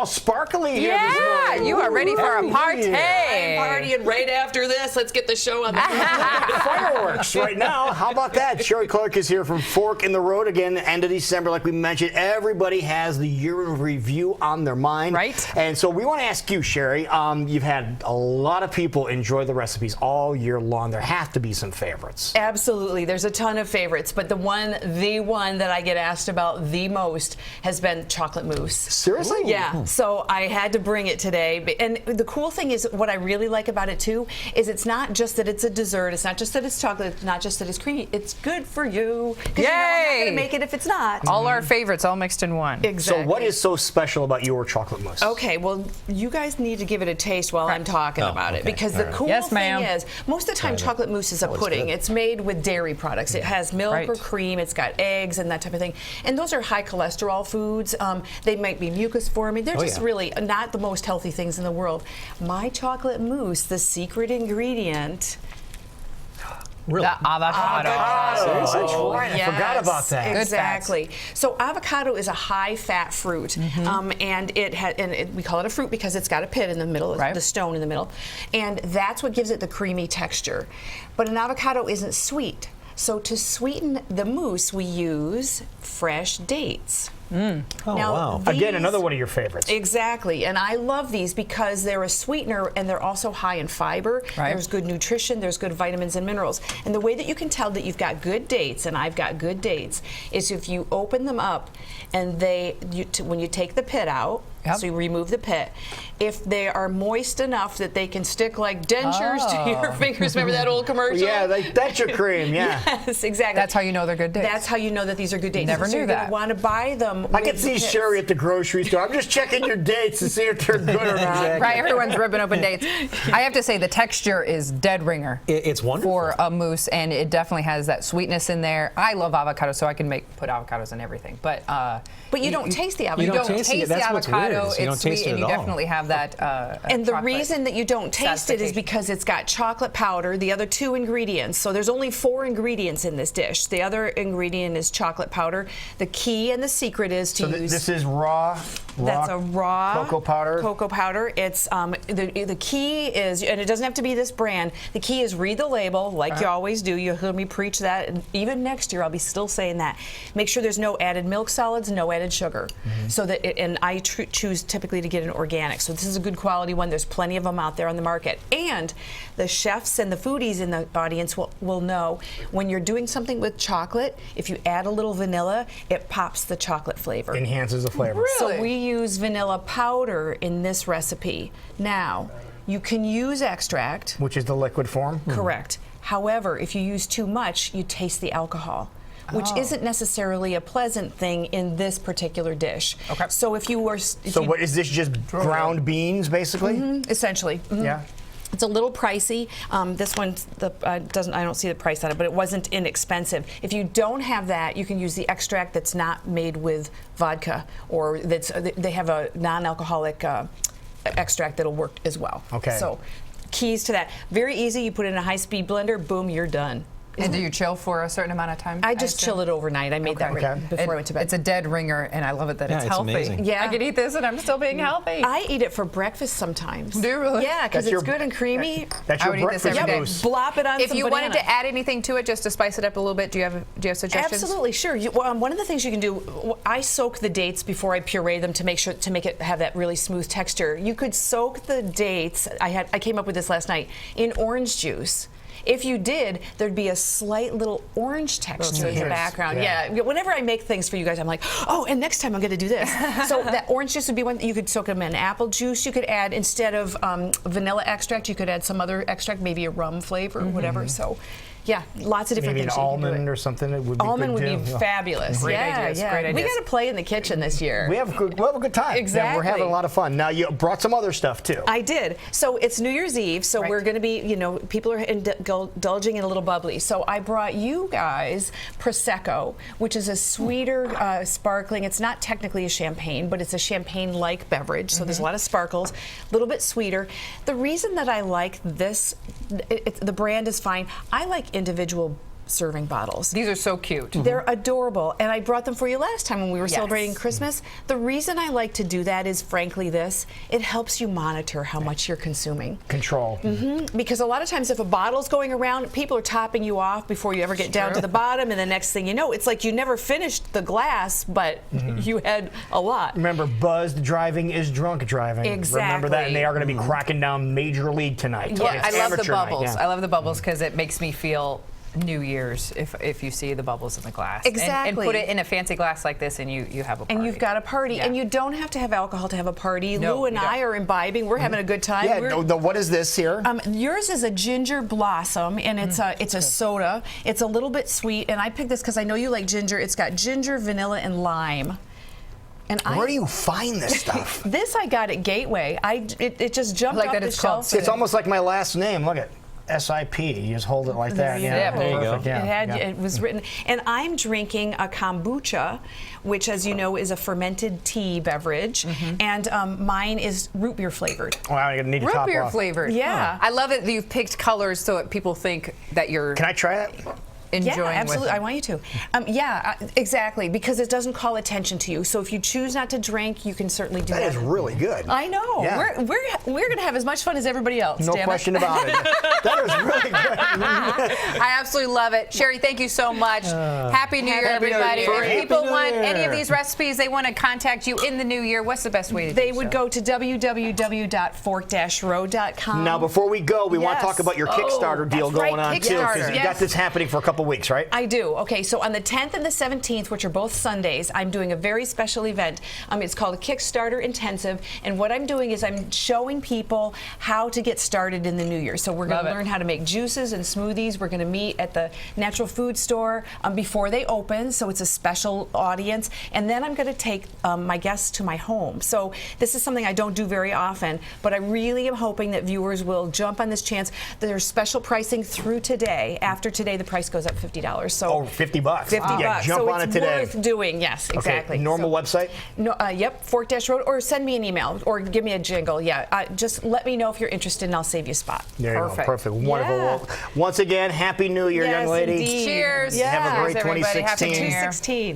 all sparkly here this morning. You are ready for a party. I'm partying right after this. Let's get the show on the Fireworks right now. How about that? Sheree Clark is here from Fork in the Road again. End of December, like we mentioned. Everybody has the year in review on their mind. Right. And so we want to ask you, Sheree, you've had a lot of people enjoy the recipes all year long. There have to be some favorites. Absolutely. There's a ton of favorites, but the one that I get asked about the most has been chocolate mousse. Seriously? Yeah. So I had to bring it today. And the cool thing is, what I really like about it too is it's not just that it's a dessert. It's not just that it's chocolate. It's not just that it's creamy. It's good for you. Because you know I'm not going to make it if it's not. All our favorites all mixed in one. Exactly. So what is so special about your chocolate mousse? Okay, well, you guys need to give it a taste while I'm talking about it, because the cool thing is, most of the time chocolate mousse is a pudding. It's made with dairy products. It has milk or cream. It's got eggs and that type of thing. And those are high cholesterol foods. They might be mucus forming. They're just really not the most healthy things in the world. My chocolate mousse, the secret ingredient. Really? The avocado. That's right. I forgot about that. Exactly. So avocado is a high-fat fruit, and we call it a fruit because it's got a pit in the middle, the stone in the middle, and that's what gives it the creamy texture. But an avocado isn't sweet, so to sweeten the mousse, we use fresh dates. Oh, wow. Again, another one of your favorites. Exactly. And I love these because they're a sweetener and they're also high in fiber. There's good nutrition. There's good vitamins and minerals. And the way that you can tell that you've got good dates, and I've got good dates, is if you open them up and when you take the pit out, so you remove the pit, if they are moist enough that they can stick like dentures to your fingers. Remember that old commercial? Yeah, like denture cream, Yes, exactly. That's how you know they're good dates. That's how you know that these are good dates. Never knew that. You're going to want to buy them. I can see Sheree at the grocery store. I'm just checking your dates to see if they're good or not. Right, everyone's ripping open dates. I have to say the texture is dead ringer. It's wonderful. For a mousse, and it definitely has that sweetness in there. I love avocado, so I can put avocados in everything. But you don't taste the avocado. You don't taste the avocado. It's sweet, and you definitely have that. And the reason that you don't taste it is because it's got chocolate powder, the other two ingredients. So there's only 4 ingredients in this dish. The other ingredient is chocolate powder. The key and the secret is to use. This is raw. That's a raw cocoa powder. Cocoa powder. It's the key is, and it doesn't have to be this brand. The key is read the label, like you always do. You heard me preach that, and even next year I'll be still saying that. Make sure there's no added milk solids, no added sugar. So that and I choose typically to get an organic. So this is a good quality one. There's plenty of them out there on the market. And the chefs and the foodies in the audience will know when you're doing something with chocolate, if you add a little vanilla, it pops the chocolate flavor. Enhances the flavor. Really? So we use vanilla powder in this recipe. Now, you can use extract. Which is the liquid form? Correct. However, if you use too much, you taste the alcohol, which isn't necessarily a pleasant thing in this particular dish. Okay. So if you were... what, is this just ground beans, basically? Essentially. Yeah. It's a little pricey. This one I don't see the price on it, but it wasn't inexpensive. If you don't have that, you can use the extract that's not made with vodka, or they have a non-alcoholic extract that'll work as well. Okay. So keys to that. Very easy. You put it in a high-speed blender, boom, you're done. And do you chill for a certain amount of time? I just chill it overnight. I made that before I went to bed. It's a dead ringer, and I love it that it's healthy. Amazing. Yeah. I could eat this, and I'm still being healthy. I eat it for breakfast sometimes. Do you really? Yeah, because it's good and creamy. That's your breakfast mousse. Blop it on If some you banana. wanted to add anything to it, just to spice it up a little bit, do you have suggestions? Absolutely, sure. One of the things you can do, I soak the dates before I puree them to make it have that really smooth texture. You could soak the dates. I came up with this last night in orange juice. If you did, there'd be a slight little orange texture in the background. Yeah. Whenever I make things for you guys, I'm like, oh, and next time I'm going to do this. So that orange juice would be one. You could soak them in apple juice. You could add, instead of vanilla extract, you could add some other extract, maybe a rum flavor or whatever. So, yeah, lots of different maybe things. Maybe an almond or something. It would be almond good would be fabulous. Great ideas. Great ideas. We got to play in the kitchen this year. We'll have a good time. Exactly. Yeah, we're having a lot of fun. Now, you brought some other stuff, too. I did. So it's New Year's Eve, so we're going to be, people are indulging in a little bubbly. So I brought you guys Prosecco, which is a sweeter sparkling. It's not technically a champagne, but it's a champagne-like beverage. So there's a lot of sparkles, a little bit sweeter. The reason that I like this, the brand is fine. I like individual serving bottles. These are so cute. They're adorable, and I brought them for you last time when we were Yes. celebrating Christmas. The reason I like to do that is, frankly, it helps you monitor how much you're consuming. Control. Because a lot of times if a bottle's going around, people are topping you off before you ever get down to the bottom, and the next thing you know, it's like you never finished the glass, but you had a lot. Remember, buzzed driving is drunk driving. Remember that, and they are going to be cracking down Major League tonight. Well, It's I love the amateur night, bubbles. yeah. I love the bubbles because it makes me feel New Year's if you see the bubbles in the glass. Exactly. And put it in a fancy glass like this, and you have a party. And you've got a party, Yeah. and you don't have to have alcohol to have a party. No, Lou and you I don't. are imbibing. We're having a good time. Yeah, We're- what is this here? Yours is a ginger blossom, and it's a soda. It's a little bit sweet, and I picked this because I know you like ginger. It's got ginger, vanilla, and lime. And Where do you find this stuff? This I got at Gateway. It just jumped like off that the it's called shelf. It's almost like my last name. Look at SIP. You just hold it like that. you Yeah, go. There you go. perfect, yeah. It was written, and I'm drinking a kombucha, which, as you know, is a fermented tea beverage, and mine is root beer flavored. Well, I need to root top beer off. flavored. Yeah. I love it that you've picked colors so that people think that you're Can I try that? enjoying Yeah, absolutely. with I want you to. Exactly, because it doesn't call attention to you. So if you choose not to drink, you can certainly do that. That is really good. I know. Yeah. We're going to have as much fun as everybody else. No damn it. question about it. That is really good. I absolutely love it. Sheree, thank you so much. Happy New Year, Happy New everybody. Year. If Happy people New want Year. any of these recipes, they want to contact you in the new year, what's the best way to do They so? would go to www.fork-road.com. Now, before we go, we want to talk Yes. about your Oh, Kickstarter deal that's right, going on, too. Kickstarter. Because you Yes. got this happening for a couple weeks, right? I do. Okay, so on the 10th and the 17th, which are both Sundays, I'm doing a very special event. It's called a Kickstarter Intensive, and what I'm doing is I'm showing people how to get started in the new year. So we're going Love to it. learn how to make juices and smoothies. We're going to meet at the natural food store before they open, so it's a special audience. And then I'm going to take my guests to my home. So this is something I don't do very often, but I really am hoping that viewers will jump on this chance. There's special pricing through today. After today, the price goes up $50. So Oh, $50. 50 Yeah, bucks. jump So on it's it today. worth doing. Yes, exactly. Okay, normal So- website? No, yep, Fork-Road, or send me an email, or give me a jingle. Yeah, just let me know if you're interested, and I'll save you a spot. There you go. Perfect. Perfect. Wonderful. Yeah. Well, once again, Happy New Year, Yes, young lady. indeed. Cheers. Yes. Have a great Cheers, everybody. Happy 2016. New Year. 2016.